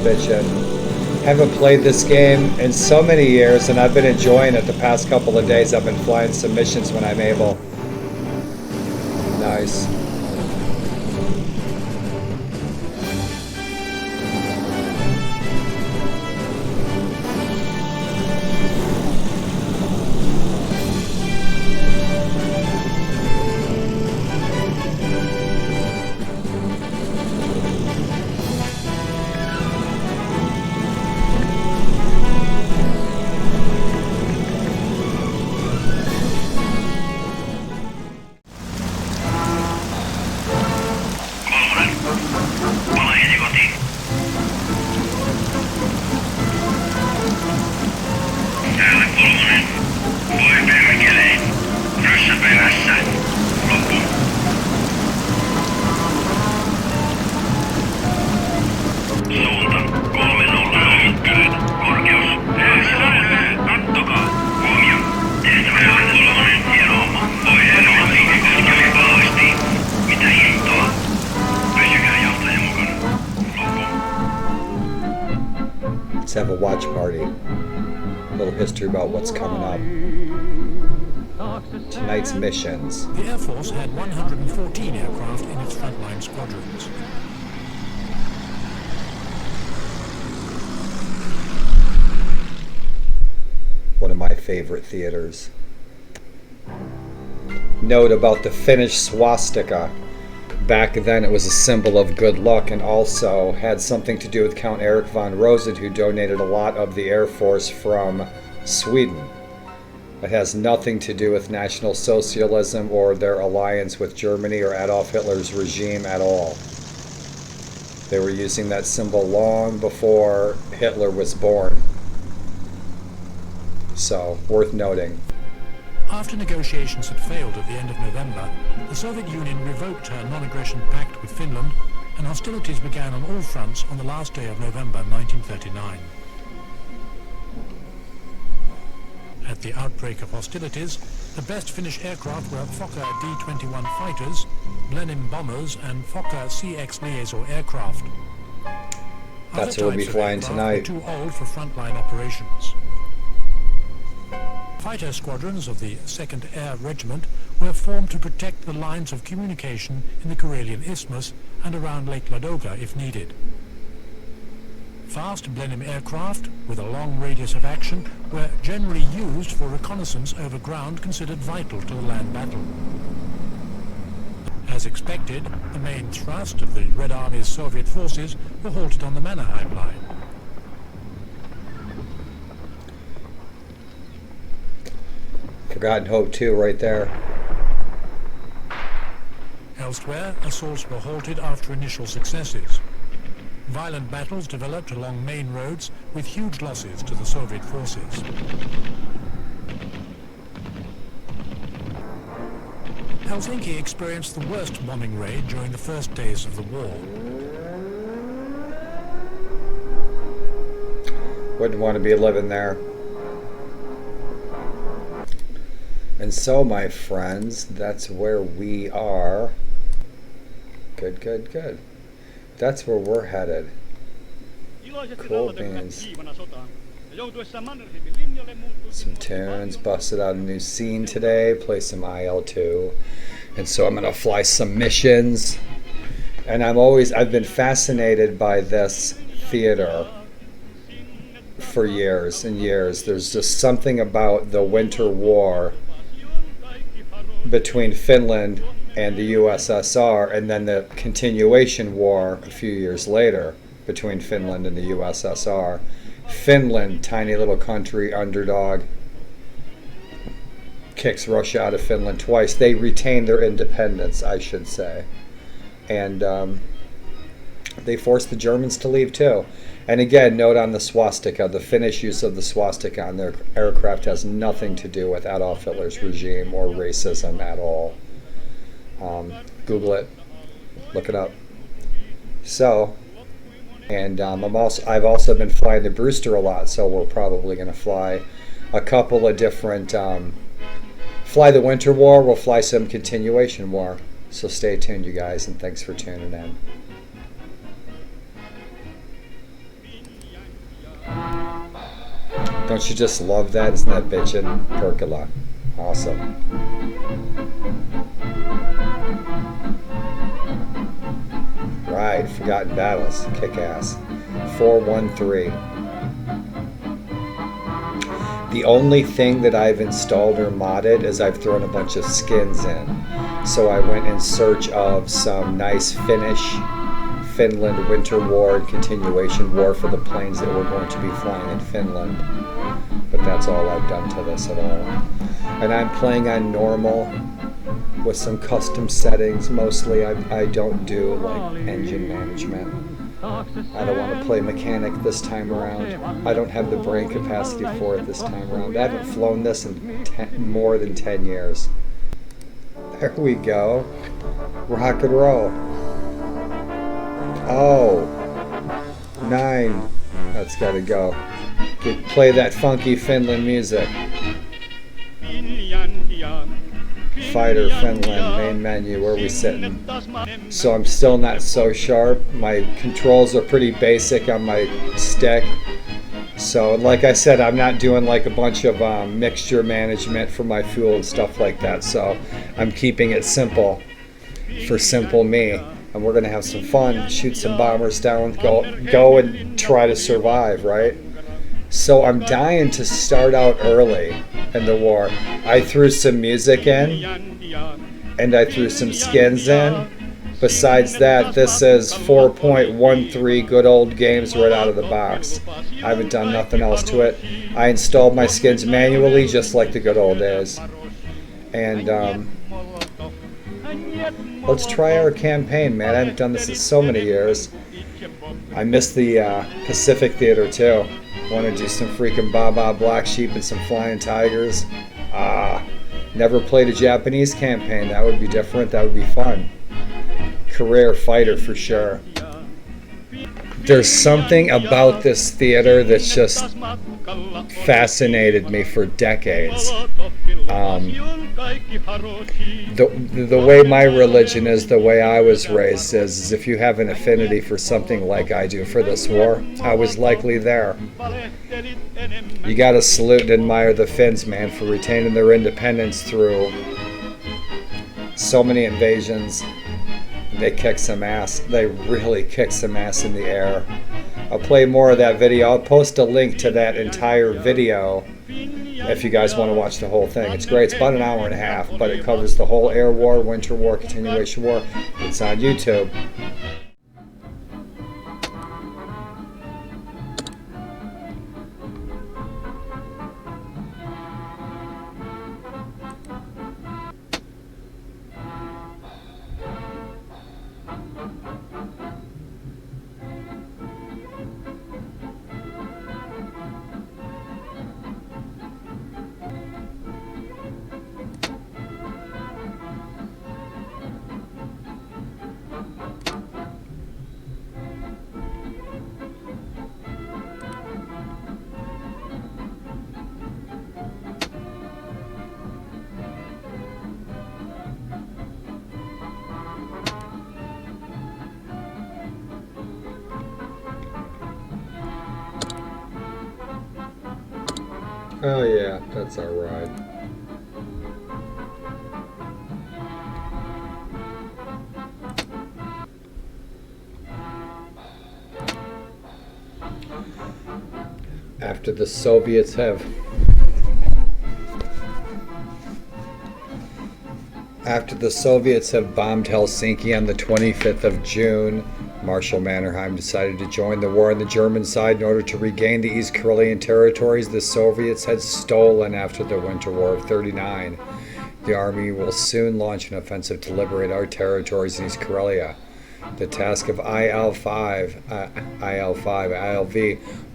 bitchin'. Haven't played this game in so many years, and I've been enjoying it the past couple of days. I've been flying some missions when I'm able. Nice. Have a watch party. A little history about what's coming up. Tonight's missions. The Air Force had 114 aircraft in its frontline squadrons. One of my favorite theaters. Note about the Finnish swastika. Back then it was a symbol of good luck and also had something to do with Count Erich von Rosen, who donated a lot of the Air Force from Sweden. It has nothing to do with National Socialism or their alliance with Germany or Adolf Hitler's regime at all. They were using that symbol long before Hitler was born. So, worth noting. After negotiations had failed at the end of November, the Soviet Union revoked her non-aggression pact with Finland, and hostilities began on all fronts on the last day of November 1939. At the outbreak of hostilities, the best Finnish aircraft were Fokker D-21 fighters, Blenheim bombers, and Fokker CX Liaison aircraft. That's what we'll be flying tonight. Were too old for frontline operations. Fighter squadrons of the 2nd Air Regiment were formed to protect the lines of communication in the Karelian Isthmus and around Lake Ladoga if needed. Fast Blenheim aircraft with a long radius of action were generally used for reconnaissance over ground considered vital to the land battle. As expected, the main thrust of the Red Army's Soviet forces were halted on the Mannerheim line. Forgotten Hope 2 right there. Elsewhere, assaults were halted after initial successes. Violent battles developed along main roads with huge losses to the Soviet forces. Helsinki experienced the worst bombing raid during the first days of the war. Wouldn't want to be living there. And so, my friends, that's where we are. Good, good, good. That's where we're headed. Cool beans. Some tunes, busted out a new scene today, play some IL-2. And so I'm going to fly some missions. And I've been fascinated by this theater for years and years. There's just something about the Winter War between Finland and the USSR, and then the continuation war a few years later between Finland and the USSR. Finland, tiny little country, underdog, kicks Russia out of Finland twice. They retain their independence, I should say. And they forced the Germans to leave too. And again, note on the swastika, the Finnish use of the swastika on their aircraft has nothing to do with Adolf Hitler's regime or racism at all. Google it, look it up. So, and I've also been flying the Brewster a lot, so we're probably going to fly a couple of different, fly the Winter War, we'll fly some Continuation War. So stay tuned, you guys, and thanks for tuning in. Don't you just love that? Isn't that bitchin'? Percola. Awesome. Right, Forgotten Battles. Kick ass. 413. The only thing that I've installed or modded is I've thrown a bunch of skins in. So I went in search of some nice Finland Winter War and Continuation War for the planes that were going to be flying in Finland. But that's all I've done to this at all. And I'm playing on normal with some custom settings. Mostly I don't do like engine management. I don't want to play mechanic this time around. I don't have the brain capacity for it this time around. I haven't flown this in more than 10 years. There we go. Rock and roll. Oh. 9. That's gotta go. Play that funky Finland music. Fighter, Finland, main menu, where are we sitting? So I'm still not so sharp. My controls are pretty basic on my stick. So like I said, I'm not doing like a bunch of mixture management for my fuel and stuff like that. So I'm keeping it simple for simple me. And we're gonna have some fun, shoot some bombers down, go and try to survive, right? So I'm dying to start out early in the war. I threw some music in, and I threw some skins in. Besides that, this is 4.13 good old games right out of the box. I haven't done nothing else to it. I installed my skins manually, just like the good old days. And let's try our campaign, man. I haven't done this in so many years. I miss the Pacific Theater too. Want to do some freaking Baba Black Sheep and some Flying Tigers. Never played a Japanese campaign. That would be different. That would be fun. Career fighter for sure. There's something about this theater that's just fascinated me for decades. The way my religion is, the way I was raised is if you have an affinity for something like I do for this war, I was likely there. You gotta salute and admire the Finns, man, for retaining their independence through so many invasions. They kick some ass. They really kick some ass in the air. I'll play more of that video. I'll post a link to that entire video if you guys want to watch the whole thing. It's great. It's about an hour and a half, but it covers the whole air war, winter war, continuation war. It's on YouTube. Oh yeah, that's our ride. After the Soviets have bombed Helsinki on the 25th of June, Marshal Mannerheim decided to join the war on the German side in order to regain the East Karelian territories the Soviets had stolen after the Winter War of '39. The army will soon launch an offensive to liberate our territories in East Karelia. The task of IL-V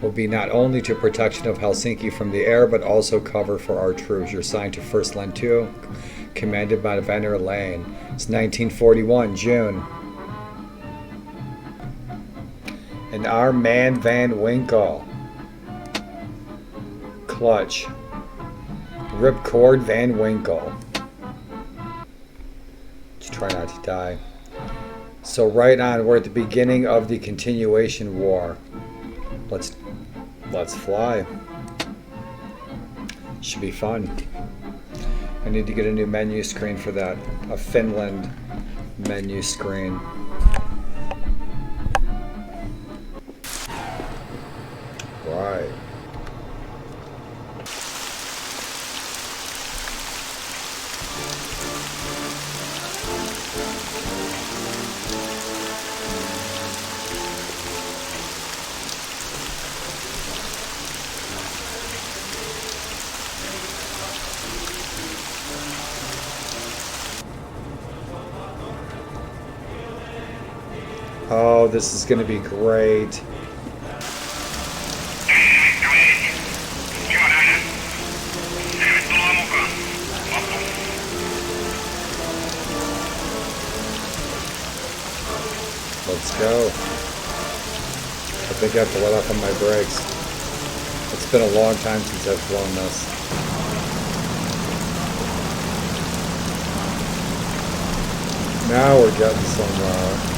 will be not only to protection of Helsinki from the air, but also cover for our troops. You're assigned to 1st Lentu, commanded by Venner Lane. It's 1941, June. And our man Van Winkle. Clutch. Ripcord Van Winkle. Just try not to die. So right on, we're at the beginning of the continuation war. Let's fly. Should be fun. I need to get a new menu screen for that. A Finland menu screen. Right. Oh, this is going to be great. Let's go. I think I have to let off on my brakes. It's been a long time since I've flown this. Now we're getting somewhere.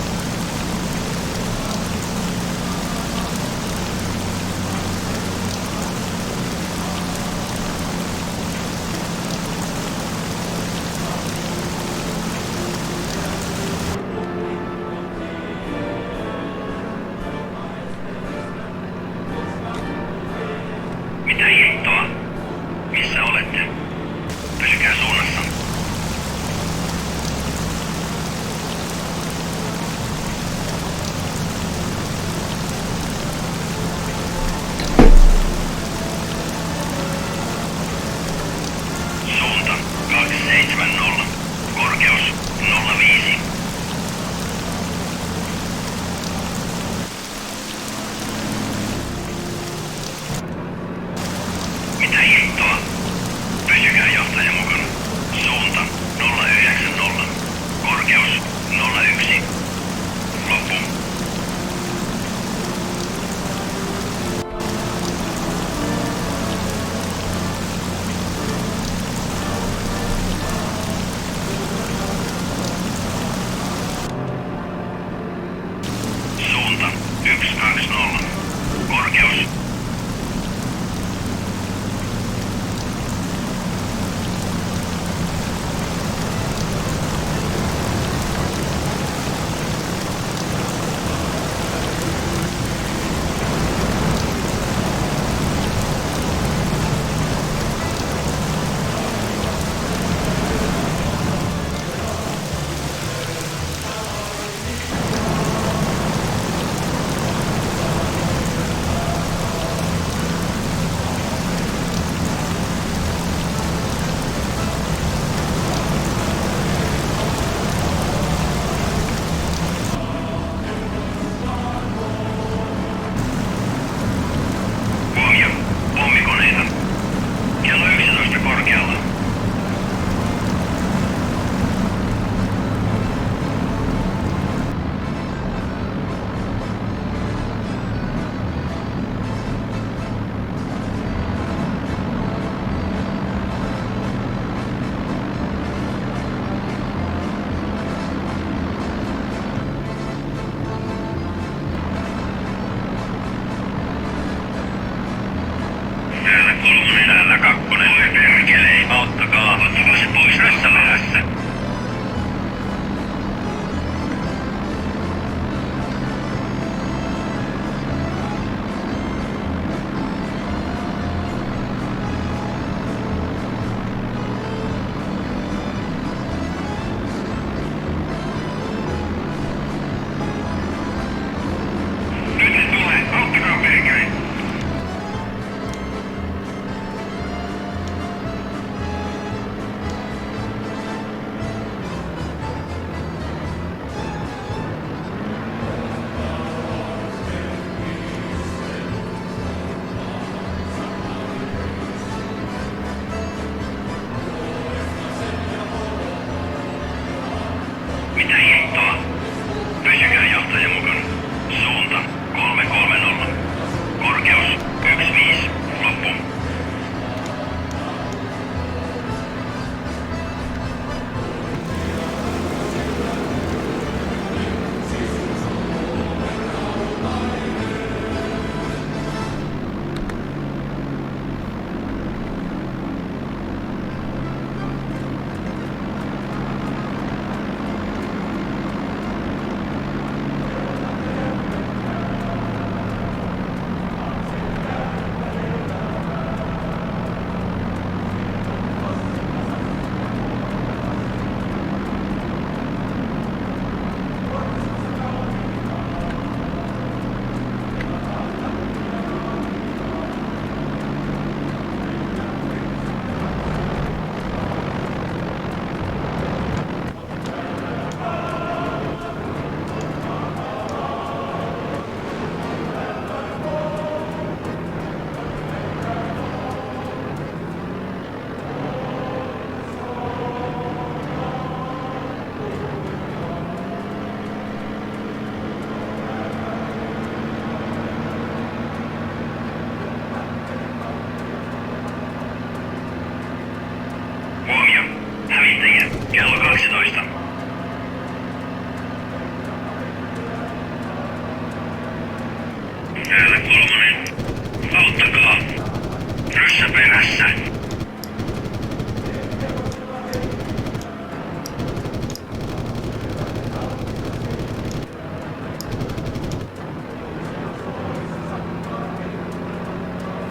perässä.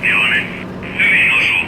Vihollinen. Hyvin osuu.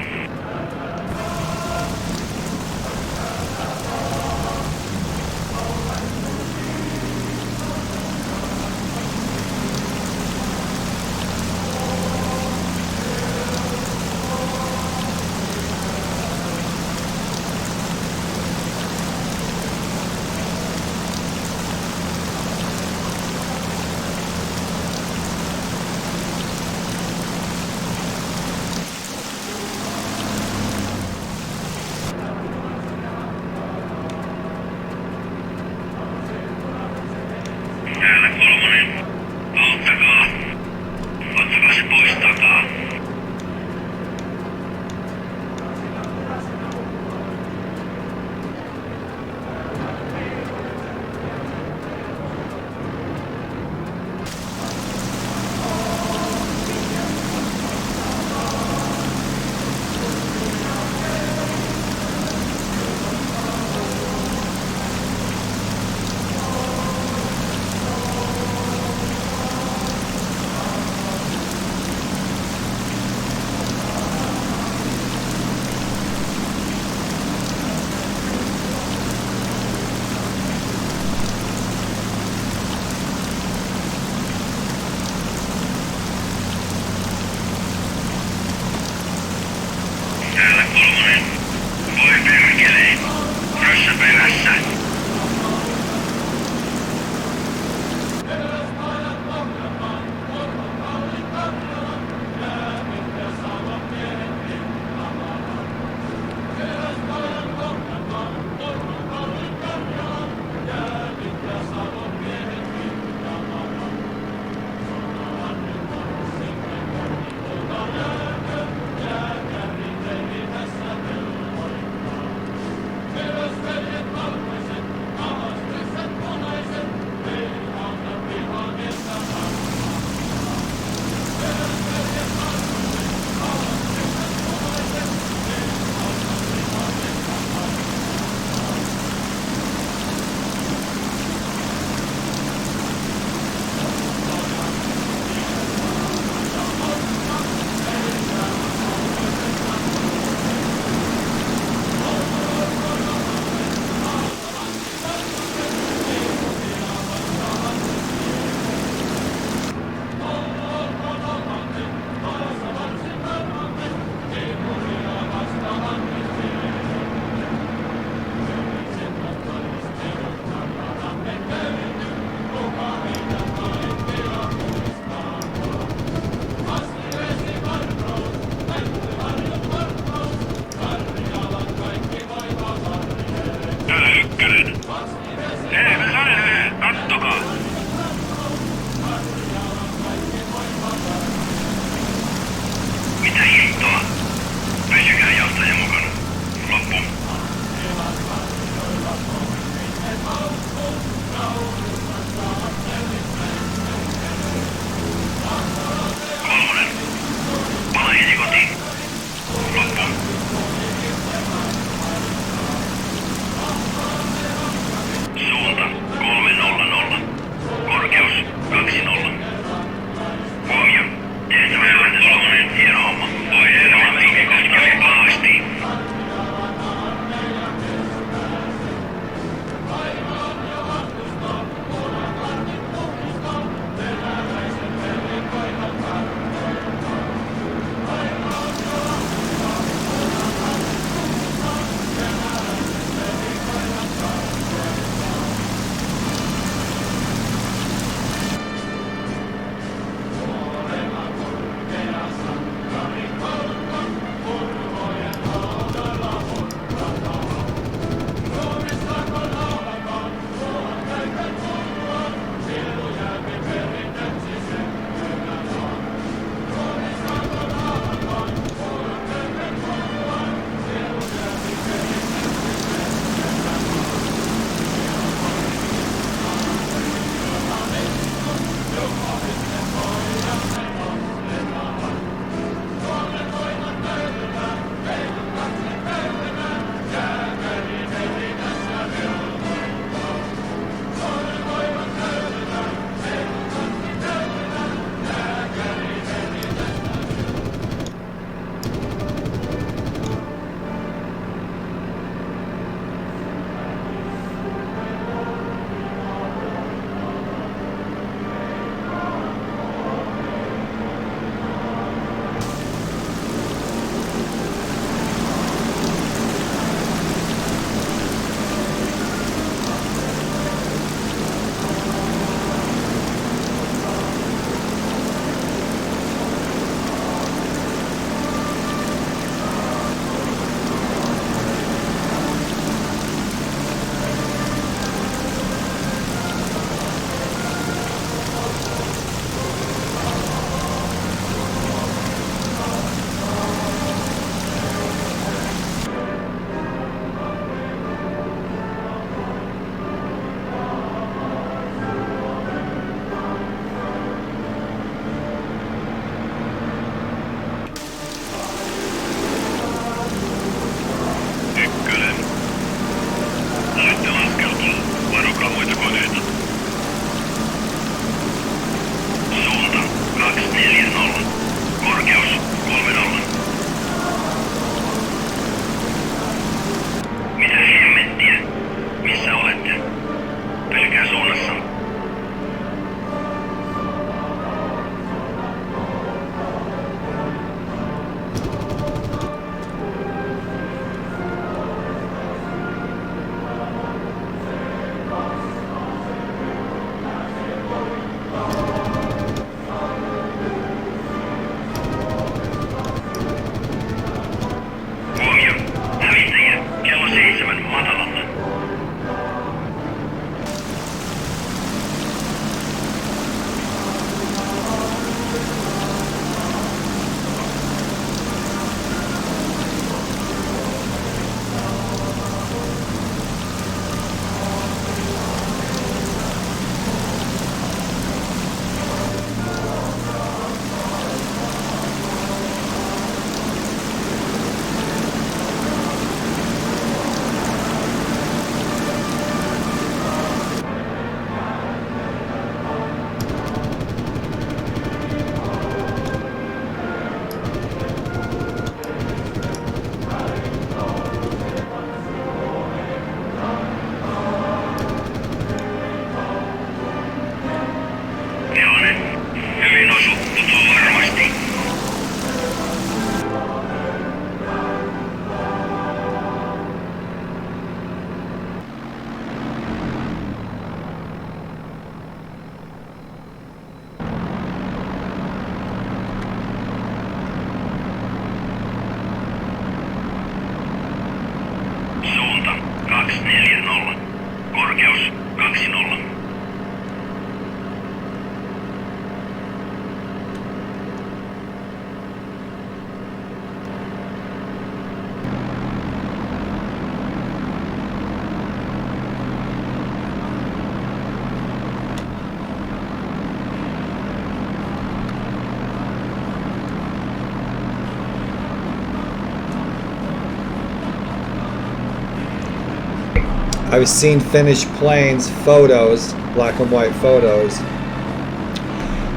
I've seen Finnish planes, photos, black and white photos,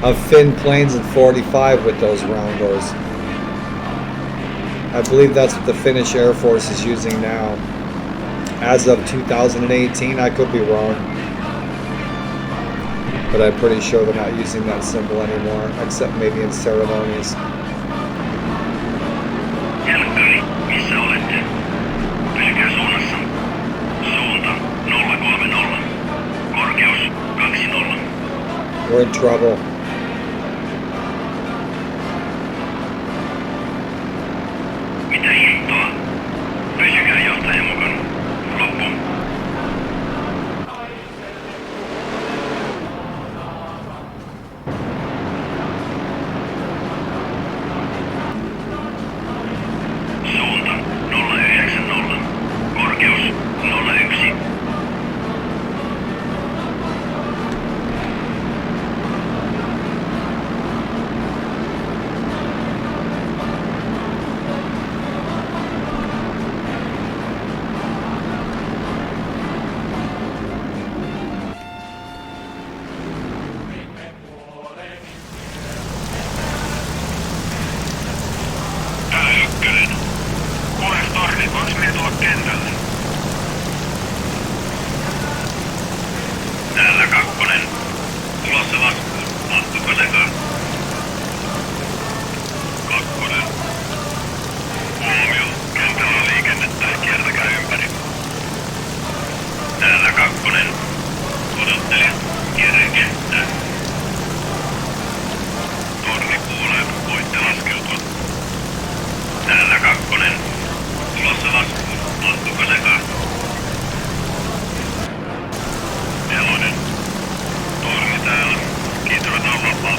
of Finn planes in 45 with those round doors. I believe that's what the Finnish Air Force is using now. As of 2018, I could be wrong. But I'm pretty sure they're not using that symbol anymore, except maybe in ceremonies. Jälkkäri, missä olette? Pysykää suunnassa. Suunta 030. Korkeus 20. We're in trouble. Mitä hittoa? Pysykää johtajan mukana. Loppu. Suunta 090. Korkeus 01. Tää ykkönen. Kuules Torni, voinko minä tulla kentälle? Täällä kakkonen. Tulossa laskuun. Mahtuuko sekaan? Kakkonen. Huomio. Kentällä on liikennettä. Kiertäkää ympäri. Täällä kakkonen. Odottelin. Kierrän kenttää. Torni kuulee. Voitte laskeutua. Täällä kakkonen. Tulossa laskuun. Mahtuuko sekaan? Nelonen. Torni täällä. Kiitos vapaa.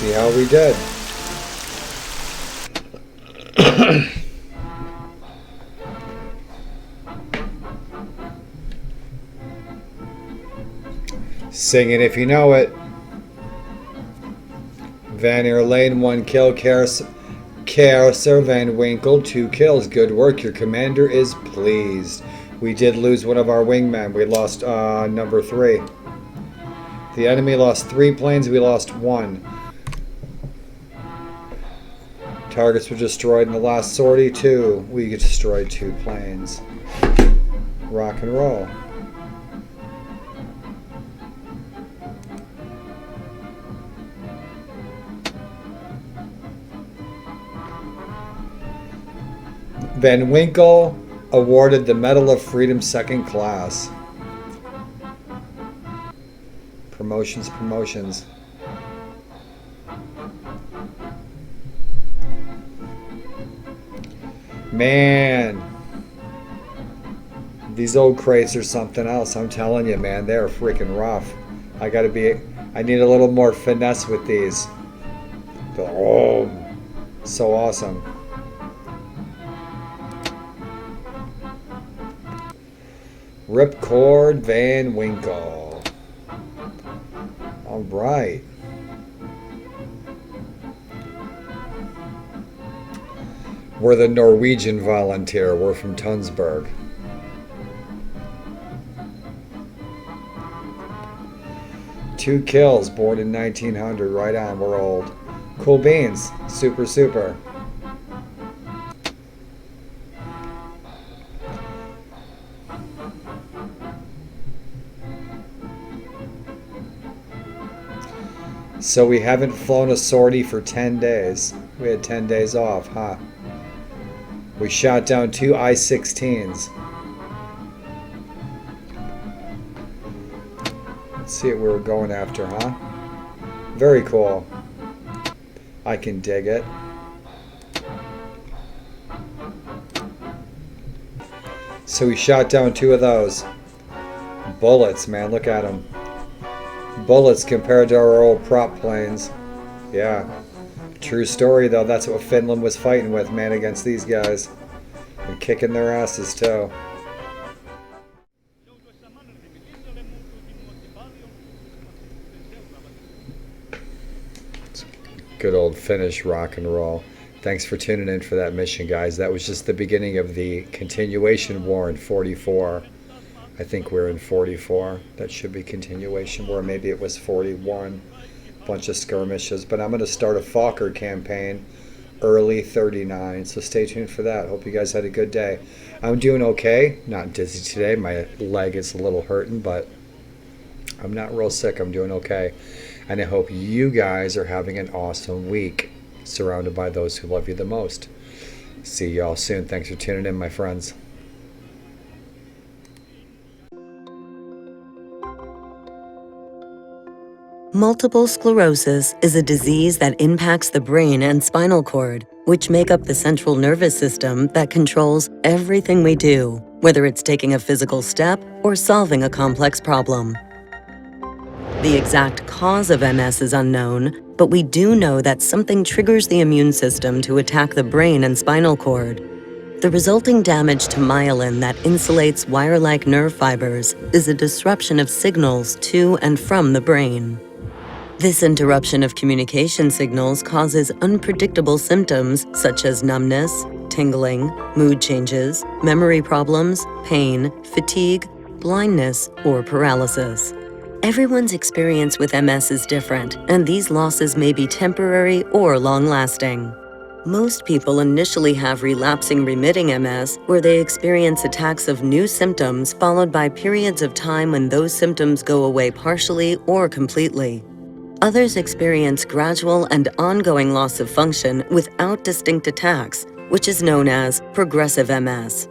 see how we did. Sing it if you know it. Van der Lane, 1 kill. Kerser Van Winkle, 2 kills. Good work. Your commander is pleased. We did lose one of our wingmen. We lost number 3. The enemy lost 3 planes. We lost 1. Targets were destroyed in the last sortie. 2. We destroyed 2 planes. Rock and roll. Van Winkle awarded the Medal of Freedom 2nd class. Promotions, promotions. Man, these old crates are something else. I'm telling you, man, they're freaking rough. I need a little more finesse with these. Oh, so awesome. Ripcord Van Winkle. All right. We're the Norwegian volunteer. We're from Tunsberg. Two kills, born in 1900. Right on, we're old. Cool beans. Super, super. So we haven't flown a sortie for 10 days. We had 10 days off, huh? We shot down 2 I-16s. Let's see what we were going after, huh? Very cool. I can dig it. So we shot down 2 of those. Bullets, man, look at them. Bullets compared to our old prop planes. Yeah. True story, though. That's what Finland was fighting with, man, against these guys. And kicking their asses, too. Good old Finnish rock and roll. Thanks for tuning in for that mission, guys. That was just the beginning of the continuation war in 44. I think we're in 44. That should be continuation war. Maybe it was 41. Bunch of skirmishes. But I'm going to start a Fokker campaign early 39. So stay tuned for that. Hope you guys had a good day. I'm doing okay. Not dizzy today. My leg is a little hurting, but I'm not real sick. I'm doing okay. And I hope you guys are having an awesome week, surrounded by those who love you the most. See y'all soon. Thanks for tuning in, my friends. Multiple sclerosis is a disease that impacts the brain and spinal cord, which make up the central nervous system that controls everything we do, whether it's taking a physical step or solving a complex problem. The exact cause of MS is unknown, but we do know that something triggers the immune system to attack the brain and spinal cord. The resulting damage to myelin that insulates wire-like nerve fibers is a disruption of signals to and from the brain. This interruption of communication signals causes unpredictable symptoms such as numbness, tingling, mood changes, memory problems, pain, fatigue, blindness, or paralysis. Everyone's experience with MS is different, and these losses may be temporary or long-lasting. Most people initially have relapsing remitting MS, where they experience attacks of new symptoms followed by periods of time when those symptoms go away partially or completely. Others experience gradual and ongoing loss of function without distinct attacks, which is known as progressive MS.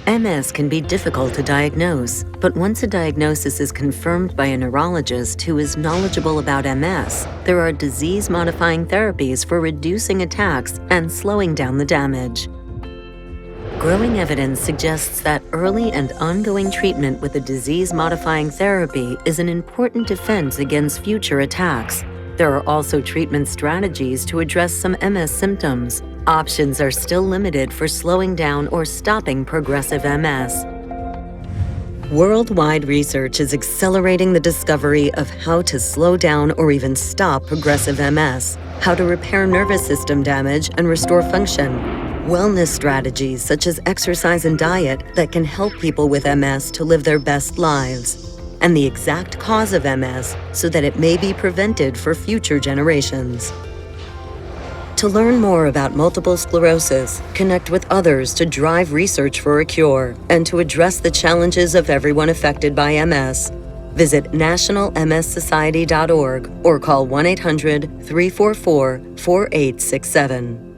MS can be difficult to diagnose, but once a diagnosis is confirmed by a neurologist who is knowledgeable about MS, there are disease-modifying therapies for reducing attacks and slowing down the damage. Growing evidence suggests that early and ongoing treatment with a disease-modifying therapy is an important defense against future attacks. There are also treatment strategies to address some MS symptoms. Options are still limited for slowing down or stopping progressive MS. Worldwide research is accelerating the discovery of how to slow down or even stop progressive MS, how to repair nervous system damage and restore function, wellness strategies such as exercise and diet that can help people with MS to live their best lives, and the exact cause of MS so that it may be prevented for future generations. To learn more about multiple sclerosis, connect with others to drive research for a cure, and to address the challenges of everyone affected by MS, visit nationalmssociety.org or call 1-800-344-4867.